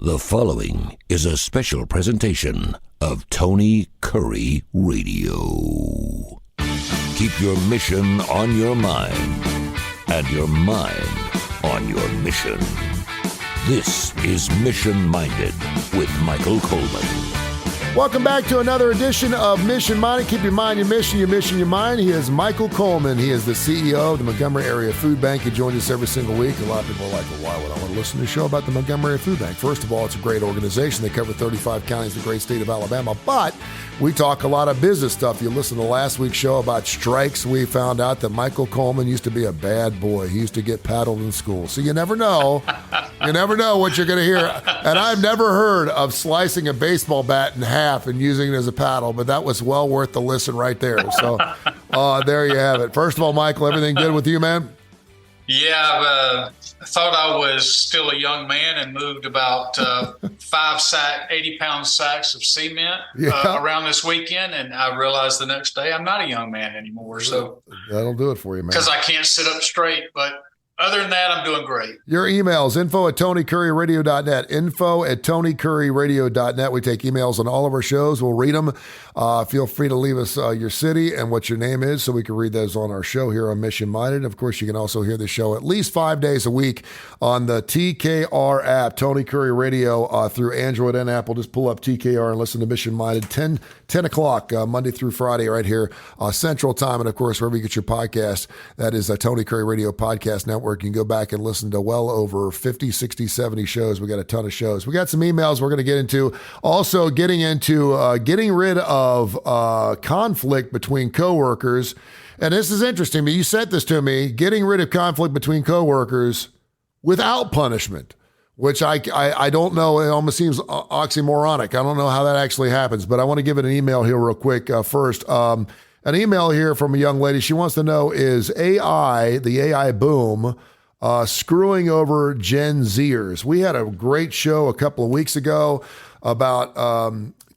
The following is a special presentation of Tony Kurre Radio. Keep your mission on your mind and your mind on your mission. This is Mission Minded with Michael Coleman. Welcome back to another edition of Mission Minded. Keep your mind, your mission, your mission, your mind. He is Michael Coleman. He is the CEO of the Montgomery Area Food Bank. He joins us every single week. A lot of people are like, well, why would I want to listen to a show about the Montgomery Area Food Bank? First of all, it's a great organization. They cover 35 counties, the great state of Alabama. But we talk a lot of business stuff. You listen to last week's show about strikes. We found out that Michael Coleman used to be a bad boy. He used to get paddled in school. So you never know. You never know what you're going to hear. And I've never heard of slicing a baseball bat in half and using it as a paddle, but that was well worth the listen right there. So there you have it. First of all, Michael, everything good with you, man? Yeah, I thought I was still a young man and moved about 80-pound sacks of cement around this weekend, and I realized the next day I'm not a young man anymore. So that'll do it for you, man. Because I can't sit up straight, but other than that, I'm doing great. Your emails, info@TonyCurryRadio.net, info@TonyCurryRadio.net. We take emails on all of our shows. We'll read them. Feel free to leave us your city and what your name is so we can read those on our show here on Mission Minded. Of course, you can also hear the show at least 5 days a week on the TKR app, Tony Kurre Radio, through Android and Apple. Just pull up TKR and listen to Mission Minded 10 o'clock, Monday through Friday right here, Central Time. And, of course, wherever you get your podcast, that is Tony Kurre Radio Podcast Network. You can go back and listen to well over 50, 60, 70 shows. We got a ton of shows. We got some emails we're going to get into. Also getting into getting rid of conflict between coworkers. And this is interesting. You sent this to me, getting rid of conflict between coworkers without punishment, which I don't know. It almost seems oxymoronic. I don't know how that actually happens, but I want to give it an email here real quick first. An email here from a young lady. She wants to know, is AI, the AI boom, screwing over GenZers? We had a great show a couple of weeks ago about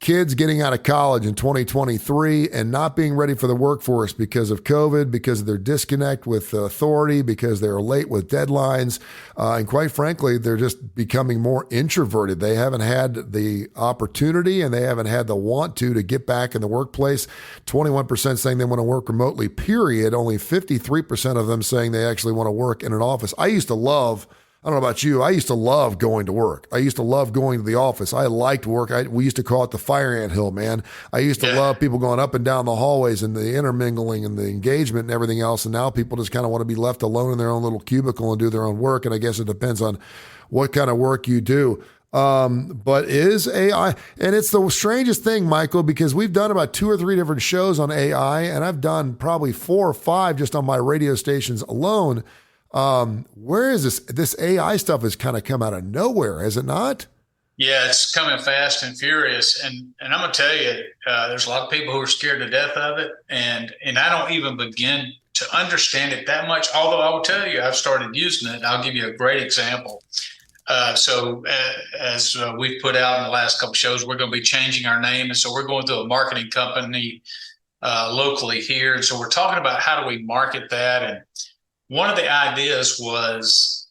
kids getting out of college in 2023 and not being ready for the workforce because of COVID, because of their disconnect with authority, because they're late with deadlines. And quite frankly, they're just becoming more introverted. They haven't had the opportunity and they haven't had the want to get back in the workplace. 21% saying they want to work remotely, period. Only 53% of them saying they actually want to work in an office. I used to love, I don't know about you, I used to love going to work. I used to love going to the office. I liked work. We used to call it the fire ant hill, man. I used to love people going up and down the hallways and the intermingling and the engagement and everything else. And now people just kind of want to be left alone in their own little cubicle and do their own work. And I guess it depends on what kind of work you do. But is AI, and it's the strangest thing, Michael, because we've done about 2 or 3 different shows on AI, and I've done probably 4 or 5 just on my radio stations alone. Where is this AI stuff has kind of come out of nowhere, has it not? Yeah, it's coming fast and furious. And I'm going to tell you, there's a lot of people who are scared to death of it. And I don't even begin to understand it that much. Although I will tell you, I've started using it. I'll give you a great example. So as we've put out in the last couple of shows, we're going to be changing our name. And so we're going to a marketing company locally here. And so we're talking about how do we market that. And one of the ideas was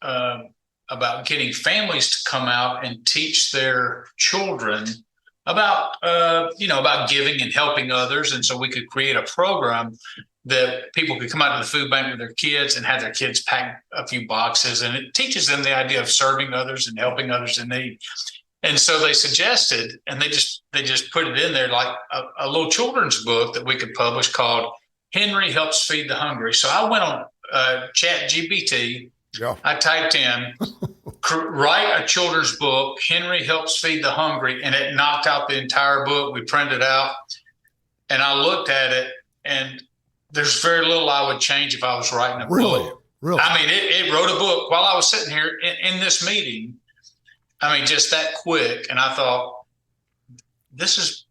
about getting families to come out and teach their children about, about giving and helping others. And so we could create a program that people could come out to the food bank with their kids and have their kids pack a few boxes. And it teaches them the idea of serving others and helping others in need. And so they suggested, and they just put it in there like a little children's book that we could publish called Henry Helps Feed the Hungry. So I went on ChatGPT. Yeah. I typed in, write a children's book, Henry Helps Feed the Hungry, and it knocked out the entire book. We printed it out, and I looked at it, and there's very little I would change if I was writing a book. Really? I mean, it wrote a book while I was sitting here in this meeting. I mean, just that quick. And I thought, this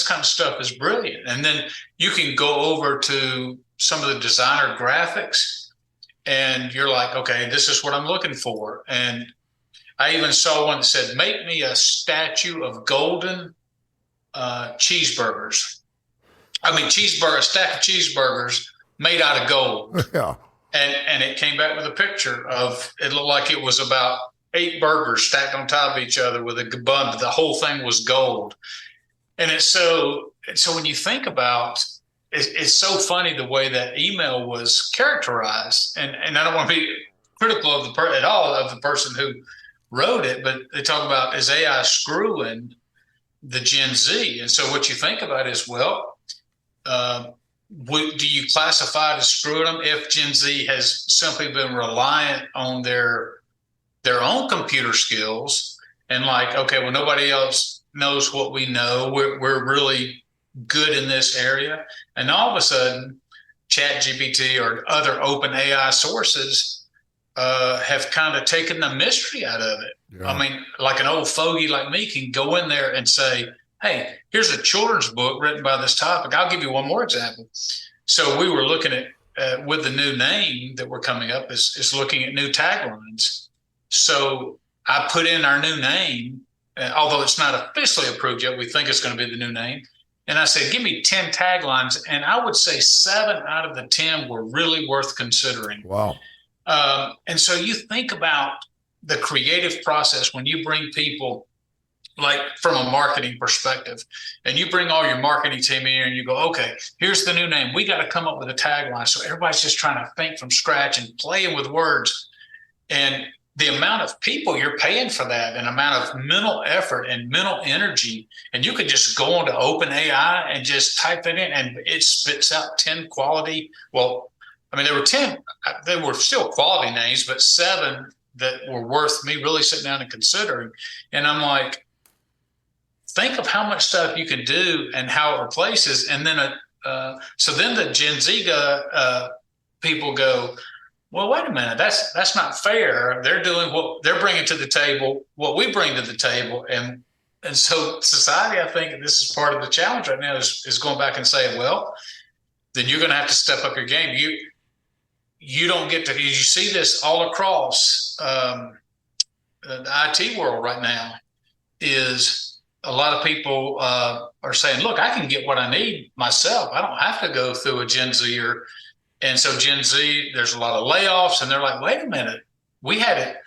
kind of stuff is brilliant. And then you can go over to some of the designer graphics and you're like, okay, this is what I'm looking for. And I even saw one that said, make me a statue of golden cheeseburgers. I mean, a stack of cheeseburgers made out of gold. Yeah. And it came back with a picture of, it looked like it was about 8 burgers stacked on top of each other with a bun. The whole thing was gold. And it's so when you think about it's so funny the way that email was characterized. And I don't want to be critical of at all of the person who wrote it, but they talk about is AI screwing the Gen Z. And so what you think about is, well, do you classify it as screwing them if Gen Z has simply been reliant on their own computer skills and like, okay, well, nobody else knows what we know. We're really good in this area. And all of a sudden, ChatGPT or other open AI sources have kind of taken the mystery out of it. Yeah. I mean, like an old fogey like me can go in there and say, hey, here's a children's book written by this topic. I'll give you one more example. So we were looking at with the new name that we're coming up is looking at new taglines. So I put in our new name, although it's not officially approved yet, we think it's going to be the new name. And I said, give me 10 taglines. And I would say 7 out of the 10 were really worth considering. Wow. And so you think about the creative process when you bring people, like from a marketing perspective, and you bring all your marketing team in here and you go, okay, here's the new name. We got to come up with a tagline. So everybody's just trying to think from scratch and playing with words. And the amount of people you're paying for that and amount of mental effort and mental energy, and you could just go onto OpenAI and just type it in and it spits out 10 quality. Well, I mean, there were 10, they were still quality names, but 7 that were worth me really sitting down and considering. And I'm like, think of how much stuff you can do and how it replaces. And then, so then the Gen Z people go, well, wait a minute, that's not fair. They're doing what they're bringing to the table, what we bring to the table. And so society, I think this is part of the challenge right now is going back and saying, well, then you're going to have to step up your game. You don't get to, you see this all across the IT world right now is a lot of people are saying, look, I can get what I need myself. I don't have to go through a Gen Zer. And so Gen Z, there's a lot of layoffs and they're like, wait a minute, we had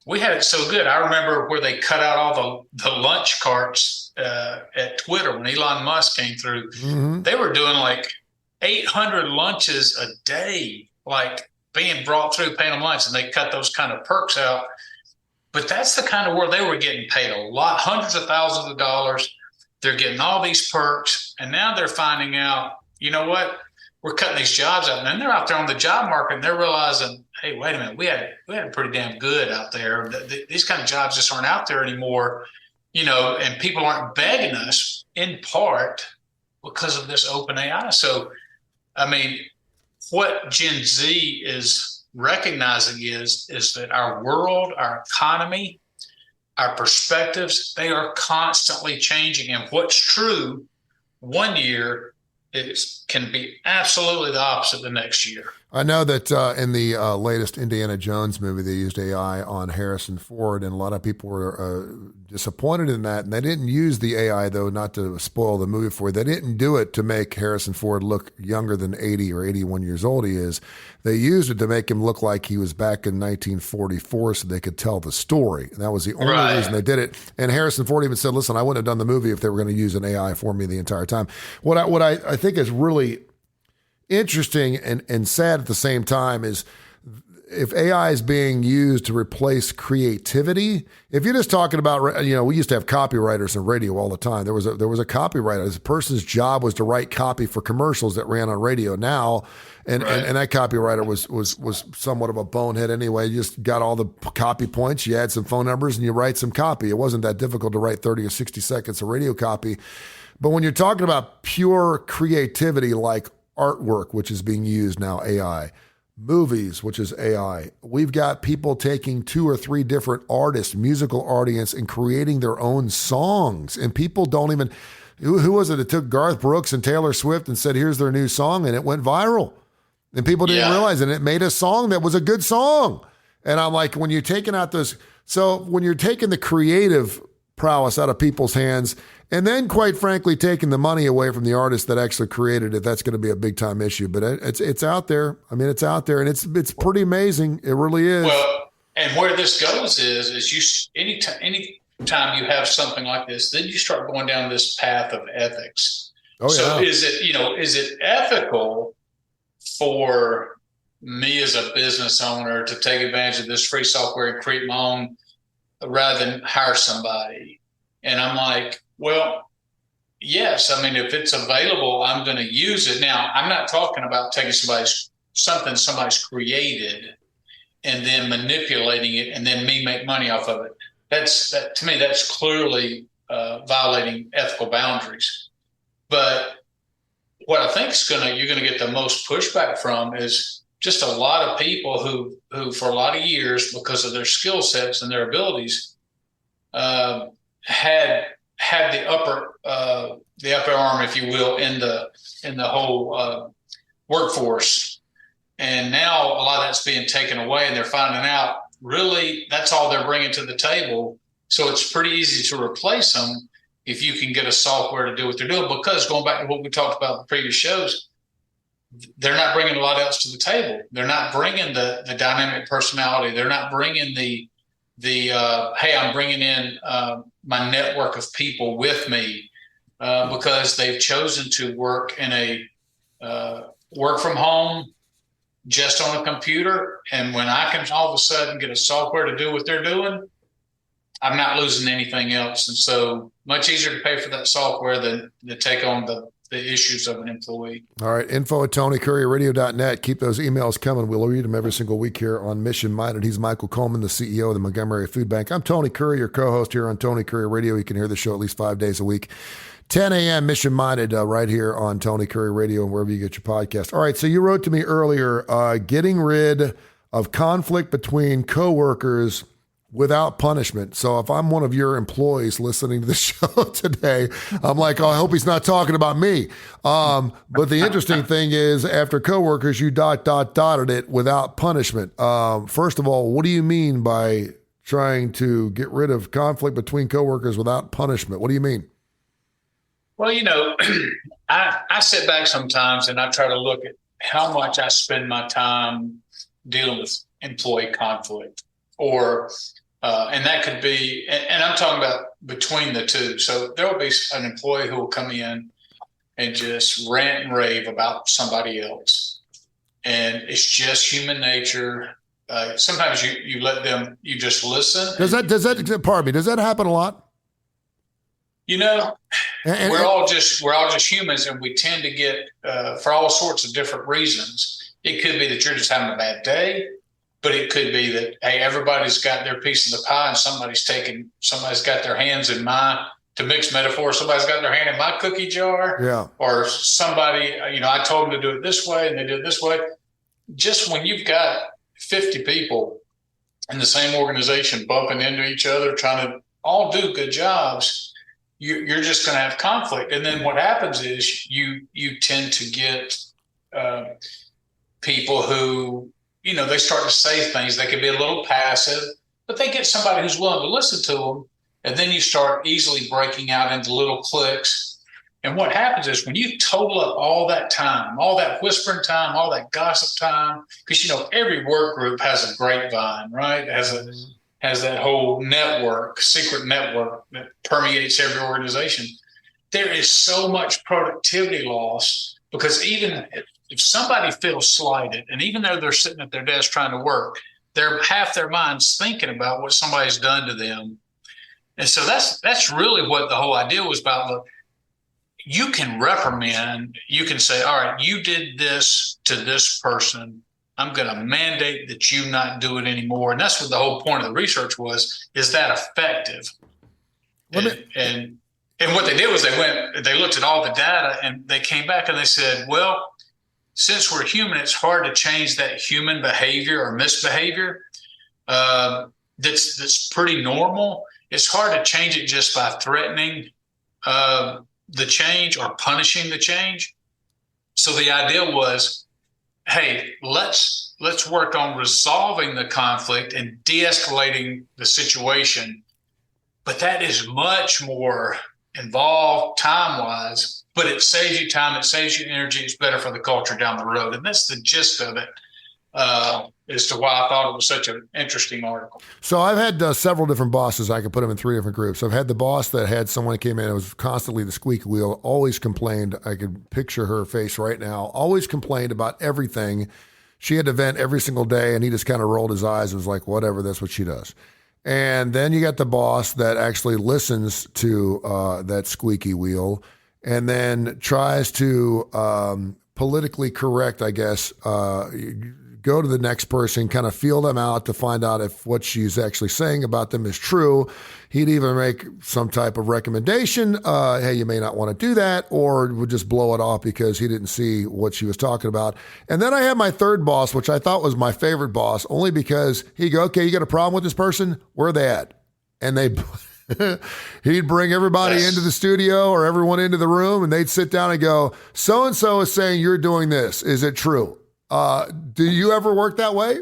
it so good. I remember where they cut out all the lunch carts at Twitter when Elon Musk came through. Mm-hmm. They were doing like 800 lunches a day, like being brought through paying them lunch, and they cut those kind of perks out. But that's the kind of work they were getting paid a lot, hundreds of thousands of dollars. They're getting all these perks. And now they're finding out, you know what? We're cutting these jobs out. And then they're out there on the job market and they're realizing, hey, wait a minute, we had it pretty damn good out there. These kind of jobs just aren't out there anymore, you know, and people aren't begging us in part because of this open AI. So, I mean, what Gen Z is recognizing is that our world, our economy, our perspectives, they are constantly changing. And what's true one year can be absolutely the opposite the next year. I know that in the latest Indiana Jones movie, they used AI on Harrison Ford, and a lot of people were disappointed in that. And they didn't use the AI, though, not to spoil the movie for you. They didn't do it to make Harrison Ford look younger than 80 or 81 years old he is. They used it to make him look like he was back in 1944 so they could tell the story. And that was the only reason they did it. And Harrison Ford even said, listen, I wouldn't have done the movie if they were going to use an AI for me the entire time. What I think is really interesting and sad at the same time is if AI is being used to replace creativity, if you're just talking about, you know, we used to have copywriters in radio all the time. There was a copywriter. This person's job was to write copy for commercials that ran on radio now. And that copywriter was somewhat of a bonehead anyway. You just got all the copy points. You add some phone numbers and you write some copy. It wasn't that difficult to write 30 or 60 seconds of radio copy. But when you're talking about pure creativity like artwork, which is being used now, AI, movies, which is AI. We've got people taking 2 or 3 different artists, musical audience, and creating their own songs. And people don't even, who was it that took Garth Brooks and Taylor Swift and said, here's their new song, and it went viral. And people didn't realize it. It made a song that was a good song. And I'm like, when you're taking out those, so when you're taking the creative prowess out of people's hands, and then, quite frankly, taking the money away from the artist that actually created it, that's going to be a big time issue. But it's out there. I mean, it's out there, and it's pretty amazing. It really is. Well, And where this goes is anytime you have something like this, then you start going down this path of ethics. Oh, so yeah. is it ethical for me as a business owner to take advantage of this free software and create my own rather than hire somebody? And I'm like, well, yes. I mean, if it's available, I'm going to use it. Now, I'm not talking about taking something somebody's created and then manipulating it and then me make money off of it. To me, that's clearly violating ethical boundaries. But what I think you're going to get the most pushback from is just a lot of people who for a lot of years, because of their skill sets and their abilities, had the upper arm, if you will, in the whole workforce. And now a lot of that's being taken away, and they're finding out really that's all they're bringing to the table. So it's pretty easy to replace them if you can get a software to do what they're doing. Because going back to what we talked about in the previous shows, they're not bringing a lot else to the table. They're not bringing the dynamic personality. They're not bringing the hey, I'm bringing in my network of people with me because they've chosen to work in a work from home, just on a computer. And when I can all of a sudden get a software to do what they're doing, I'm not losing anything else. And so much easier to pay for that software than to take on the issues of an employee. All right. info@TonyCurryRadio.net. Keep those emails coming. We'll read them every single week here on Mission Minded. He's Michael Coleman, the CEO of the Montgomery Food Bank. I'm Tony Curry, your co-host here on Tony Curry Radio. You can hear the show at least 5 days a week. 10 a.m. Mission Minded right here on Tony Curry Radio and wherever you get your podcast. All right, so you wrote to me earlier, getting rid of conflict between coworkers without punishment. So if I'm one of your employees listening to the show today, I'm like, oh, I hope he's not talking about me. But the interesting thing is, after coworkers, you dotted it without punishment. First of all, what do you mean by trying to get rid of conflict between coworkers without punishment? What do you mean? Well, I sit back sometimes and I try to look at how much I spend my time dealing with employee conflict, and that could be, and I'm talking about between the two. So there will be an employee who will come in and just rant and rave about somebody else. And it's just human nature. Sometimes you let them, you just listen. Does that happen a lot? We're all just humans, and we tend to get for all sorts of different reasons. It could be that you're just having a bad day, but it could be that, hey, everybody's got their piece of the pie, and somebody's got their hands in to mix metaphor, somebody's got their hand in my cookie jar. Yeah. Or somebody, I told them to do it this way and they did it this way. Just when you've got 50 people in the same organization bumping into each other, trying to all do good jobs, you're just going to have conflict. And then what happens is you tend to get people who, they start to say things. They can be a little passive, but they get somebody who's willing to listen to them. And then you start easily breaking out into little cliques. And what happens is when you total up all that time, all that whispering time, all that gossip time, because, every work group has a grapevine, right? Has that whole network, secret network that permeates every organization. There is so much productivity loss because even if somebody feels slighted, and even though they're sitting at their desk trying to work, they're half their minds thinking about what somebody's done to them. And so that's really what the whole idea was about. Look, you can reprimand, you can say, all right, you did this to this person. I'm going to mandate that you not do it anymore. And that's what the whole point of the research was. Is that effective? And what they did was they looked at all the data and they came back and they said, well, since we're human, it's hard to change that human behavior or misbehavior. That's pretty normal. It's hard to change it just by threatening the change or punishing the change. So the idea was, hey, let's work on resolving the conflict and de-escalating the situation. But that is much more involved time-wise, but it saves you time, it saves you energy, it's better for the culture down the road. And that's the gist of it. as to why I thought it was such an interesting article. So I've had several different bosses. I could put them in 3 different groups. I've had the boss that had someone that came in and was constantly the squeaky wheel, always complained. I could picture her face right now, always complained about everything. She had to vent every single day, and he just kind of rolled his eyes and was like, whatever, that's what she does. And then you got the boss that actually listens to that squeaky wheel and then tries to politically correct, I guess, go to the next person, kind of feel them out to find out if what she's actually saying about them is true. He'd even make some type of recommendation. Hey, you may not want to do that, or would just blow it off because he didn't see what she was talking about. And then I had my third boss, which I thought was my favorite boss, only because he'd go, okay, you got a problem with this person? Where are they at? And he'd bring everybody into the studio or everyone into the room, and they'd sit down and go, so-and-so is saying you're doing this. Is it true? Do you ever work that way?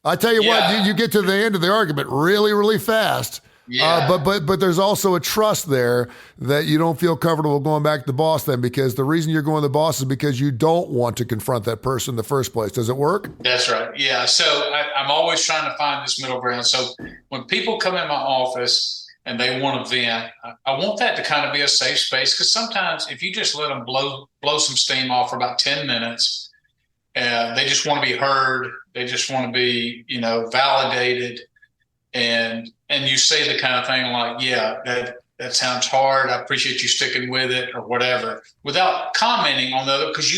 I tell you what, you get to the end of the argument really, really fast. Yeah. But there's also a trust there that you don't feel comfortable going back to the boss then, because the reason you're going to the boss is because you don't want to confront that person in the first place. Does it work? That's right. Yeah. So I'm always trying to find this middle ground. So when people come in my office and they want to vent, I want that to kind of be a safe space, because sometimes if you just let them blow some steam off for about 10 minutes, they just want to be heard. They just want to be, validated. And you say the kind of thing like, yeah, that sounds hard. I appreciate you sticking with it, or whatever, without commenting on the other, because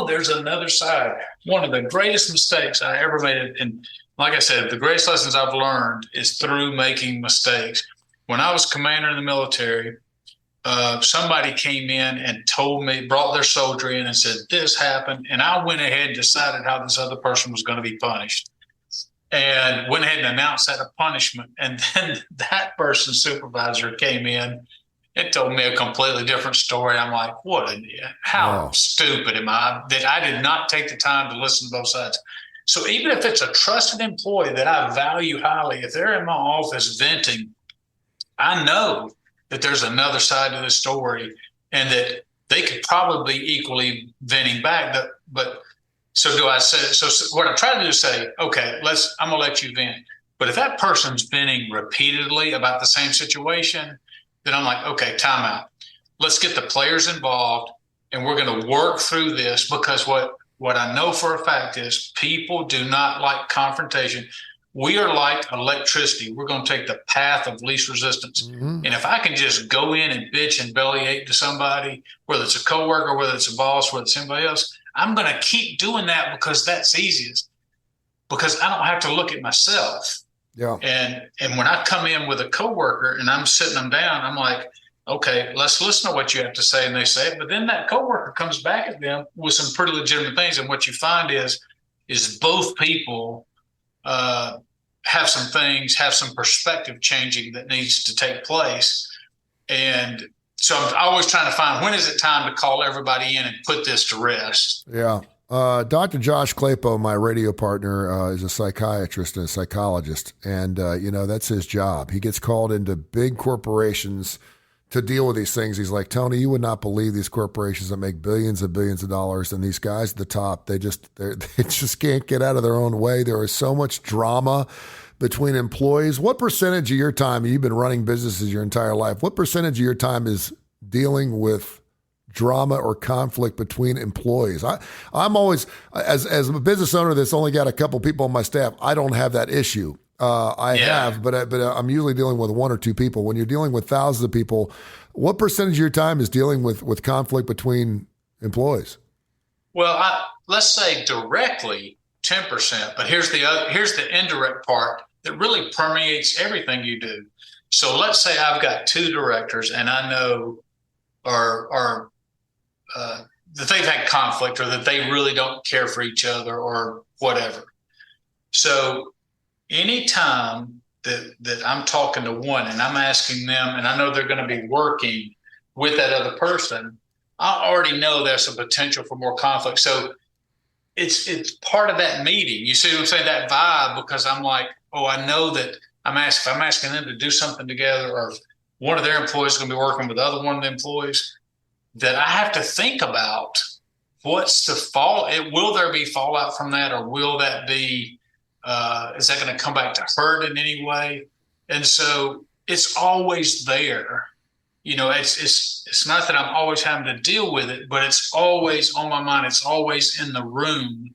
there's another side. One of the greatest mistakes I ever made, and like I said, the greatest lessons I've learned is through making mistakes. When I was commander in the military, somebody came in and told me, brought their soldier in and said, this happened. And I went ahead and decided how this other person was going to be punished, and went ahead and announced that a punishment. And then that person's supervisor came in and told me a completely different story. I'm like, how stupid am I that I did not take the time to listen to both sides? So even if it's a trusted employee that I value highly, if they're in my office venting, I know that there's another side to the story, and that they could probably equally venting back. But so do I say, so what I try to do is say, okay, I'm gonna let you vent. But if that person's venting repeatedly about the same situation, then I'm like, okay, time out. Let's get the players involved, and we're going to work through this, because what I know for a fact is people do not like confrontation. We are like electricity. We're going to take the path of least resistance. Mm-hmm. And if I can just go in and bitch and bellyache to somebody, whether it's a coworker, whether it's a boss, whether it's somebody else, I'm going to keep doing that, because that's easiest, because I don't have to look at myself. Yeah. And when I come in with a coworker and I'm sitting them down, I'm like, okay, let's listen to what you have to say. And they say it, but then that coworker comes back at them with some pretty legitimate things. And what you find is both people have some perspective changing that needs to take place. And so I'm always trying to find, when is it time to call everybody in and put this to rest? Yeah. Dr. Josh Claypo, my radio partner, is a psychiatrist and a psychologist. And, that's his job. He gets called into big corporations to deal with these things. He's like, Tony, you would not believe these corporations that make billions and billions of dollars. And these guys at the top, they just can't get out of their own way. There is so much drama between employees. What percentage of your time, you've been running businesses your entire life, what percentage of your time is dealing with drama or conflict between employees? I'm always, as a business owner that's only got a couple people on my staff, I don't have that issue. But I'm usually dealing with 1 or 2 people. When you're dealing with thousands of people, what percentage of your time is dealing with conflict between employees? Well, let's say directly 10%, but here's the indirect part that really permeates everything you do. So let's say I've got 2 directors, and I know are that they've had conflict, or that they really don't care for each other, or whatever. So anytime that I'm talking to one and I'm asking them, and I know they're going to be working with that other person, I already know there's a potential for more conflict. So it's part of that meeting. You see what I'm saying? That vibe, because I'm like, I know that I'm asking them to do something together, or one of their employees is going to be working with the other one of the employees, that I have to think about what's the fall? Will there be fallout from that, or will that be? Is that going to come back to hurt in any way? And so it's always there. It's not that I'm always having to deal with it, but it's always on my mind. It's always in the room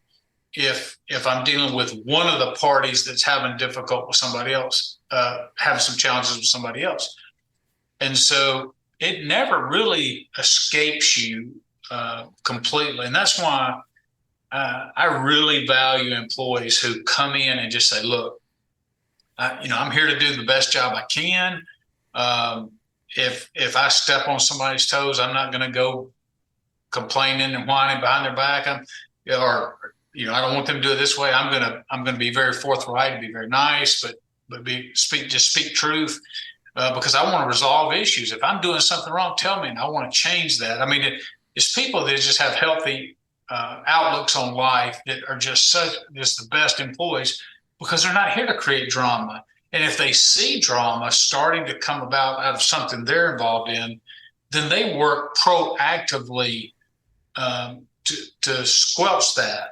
if I'm dealing with one of the parties that's having difficult with somebody else, having some challenges with somebody else. And so it never really escapes you completely. And that's why I really value employees who come in and just say, look, I'm here to do the best job I can. If I step on somebody's toes, I'm not going to go complaining and whining behind their back. I don't want them to do it this way. I'm going to be very forthright and be very nice, but speak truth, because I want to resolve issues. If I'm doing something wrong, tell me, and I want to change that. I mean, it's people that just have healthy outlooks on life that are just the best employees, because they're not here to create drama. And if they see drama starting to come about out of something they're involved in, then they work proactively to squelch that.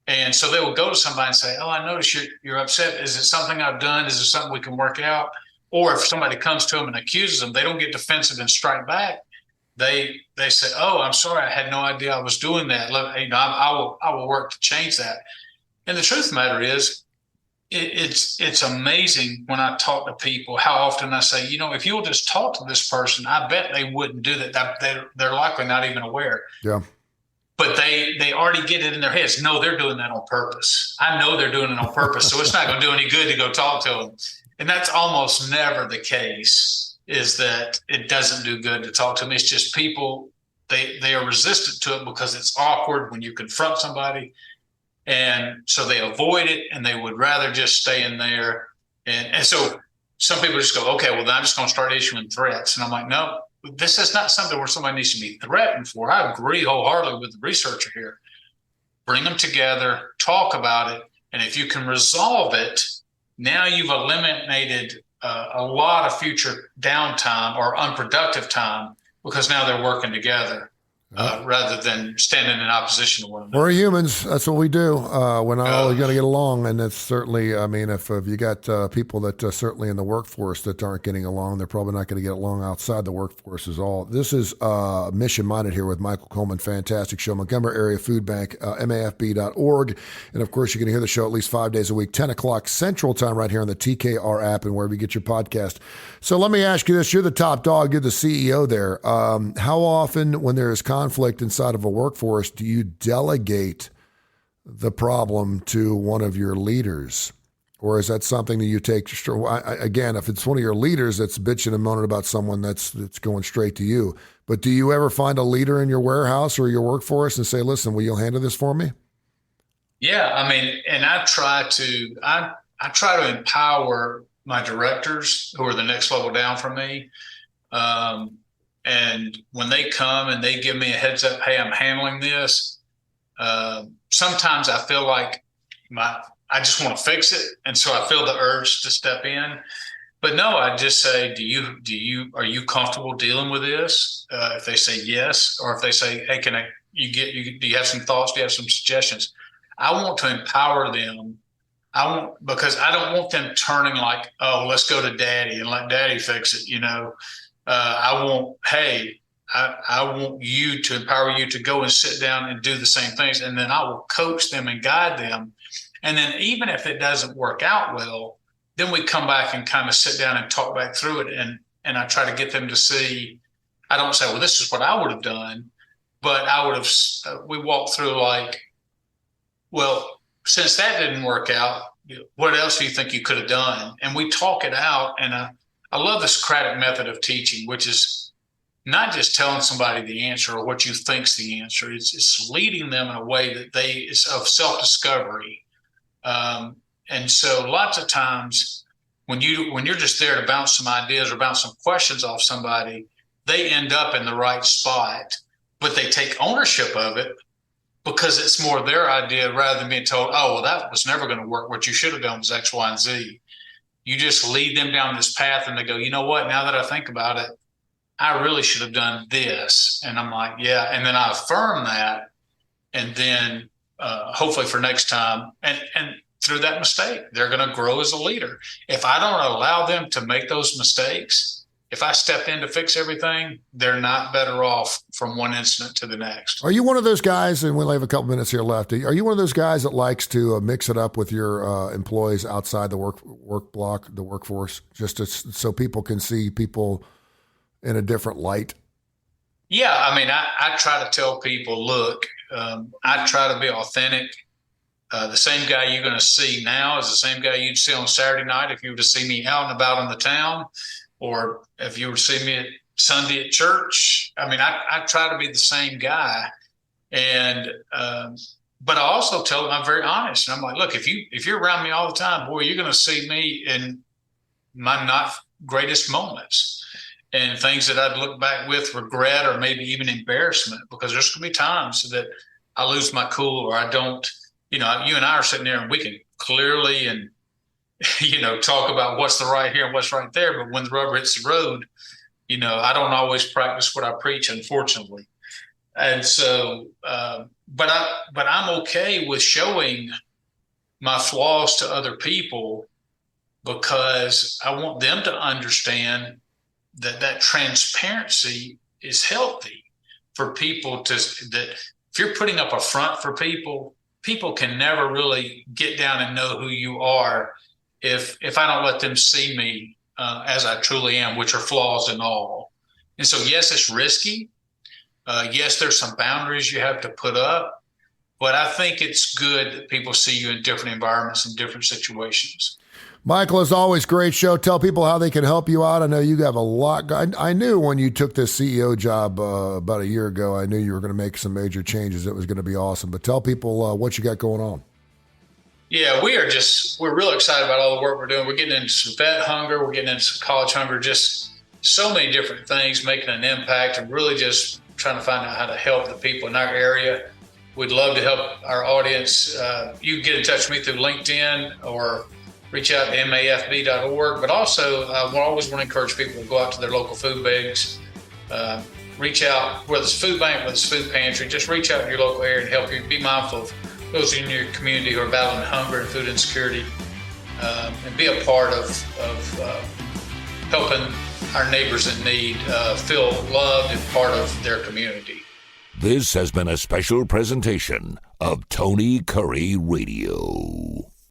And so they will go to somebody and say, oh, I notice you're upset. Is it something I've done? Is it something we can work out? Or if somebody comes to them and accuses them, they don't get defensive and strike back. They say, oh, I'm sorry, I had no idea I was doing that. I will work to change that. And the truth of the matter is, it's amazing when I talk to people how often I say, if you'll just talk to this person, I bet they wouldn't do that. They're likely not even aware. Yeah. But they already get it in their heads. No, they're doing that on purpose. I know they're doing it on purpose. So it's not going to do any good to go talk to them. And that's almost never the case, is that it doesn't do good to talk to them. It's just people, they are resistant to it because it's awkward when you confront somebody. And so they avoid it, and they would rather just stay in there. And so some people just go, okay, well, then I'm just going to start issuing threats. And I'm like, no, this is not something where somebody needs to be threatened for. I agree wholeheartedly with the researcher here. Bring them together, talk about it. And if you can resolve it, now you've eliminated a lot of future downtime or unproductive time, because now they're working together. Rather than standing in opposition to one another. We're humans. That's what we do. We're not always going to get along. And it's certainly, if you got people that certainly in the workforce that aren't getting along, they're probably not going to get along outside the workforce as all. This is Mission Minded here with Michael Coleman. Fantastic show. Montgomery Area Food Bank, mafb.org. And of course, you can hear the show at least 5 days a week, 10 o'clock Central Time right here on the TKR app and wherever you get your podcast. So let me ask you this. You're the top dog. You're the CEO there. How often, when there is conflict inside of a workforce, do you delegate the problem to one of your leaders? Or is that something that you take, again, if it's one of your leaders that's bitching and moaning about someone, that's going straight to you. But do you ever find a leader in your warehouse or your workforce and say, listen, will you handle this for me? Yeah, and I try to empower my directors, who are the next level down from me. And when they come and they give me a heads up, hey, I'm handling this. Sometimes I feel like I just want to fix it. And so I feel the urge to step in. But no, I just say, are you comfortable dealing with this? If they say yes, or if they say, hey, do you have some thoughts? Do you have some suggestions? I want to empower them. Because I don't want them turning like, oh, let's go to daddy and let daddy fix it. I want you to empower you to go and sit down and do the same things. And then I will coach them and guide them. And then even if it doesn't work out well, then we come back and kind of sit down and talk back through it. And I try to get them to see, I don't say, well, this is what I would have done, but we walk through like, well, since that didn't work out, what else do you think you could have done? And we talk it out. And I love the Socratic method of teaching, which is not just telling somebody the answer or what you think's the answer. It's leading them in a way that is of self-discovery. And so lots of times when you're just there to bounce some ideas or bounce some questions off somebody, they end up in the right spot, but they take ownership of it, because it's more their idea rather than being told, oh, well, that was never going to work. What you should have done was X, Y, and Z. You just lead them down this path and they go, you know what? Now that I think about it, I really should have done this. And I'm like, yeah. And then I affirm that. and then hopefully for next time, and through that mistake, they're going to grow as a leader. If I don't allow them to make those mistakes, if I step in to fix everything, they're not better off from one incident to the next. Are you one of those guys, and we only have a couple minutes here left, are you one of those guys that likes to mix it up with your employees outside the work block, the workforce, so people can see people in a different light? Yeah, I mean, I try to tell people, look, I try to be authentic. The same guy you're going to see now is the same guy you'd see on Saturday night if you were to see me out and about in the town, or if you were to see me at Sunday at church. I mean, I try to be the same guy. And but I also tell them I'm very honest. And I'm like, look, if you're around me all the time, boy, you're going to see me in my not greatest moments and things that I'd look back with regret or maybe even embarrassment, because there's going to be times that I lose my cool or I don't. You know, you and I are sitting there and we can clearly and, talk about what's the right here and what's right there. But when the rubber hits the road, I don't always practice what I preach, unfortunately. And so, but I'm okay with showing my flaws to other people, because I want them to understand that transparency is healthy for people that if you're putting up a front for people can never really get down and know who you are if I don't let them see me as I truly am, which are flaws and all. And so, yes, it's risky. Yes, there's some boundaries you have to put up, but I think it's good that people see you in different environments and different situations. Michael, as always, great show. Tell people how they can help you out. I know you have a lot. I knew when you took this CEO job about a year ago, I knew you were going to make some major changes. It was going to be awesome. But tell people what you got going on. Yeah, we're real excited about all the work we're doing. We're getting into some vet hunger. We're getting into some college hunger, just so many different things, making an impact and really just trying to find out how to help the people in our area. We'd love to help our audience. You can get in touch with me through LinkedIn or reach out to mafb.org, but also we always want to encourage people to go out to their local food banks, reach out, whether it's food bank, whether it's food pantry, just reach out to your local area and help you. Be mindful of those in your community who are battling hunger and food insecurity, and be a part of helping our neighbors in need feel loved and part of their community. This has been a special presentation of Tony Kurre Radio.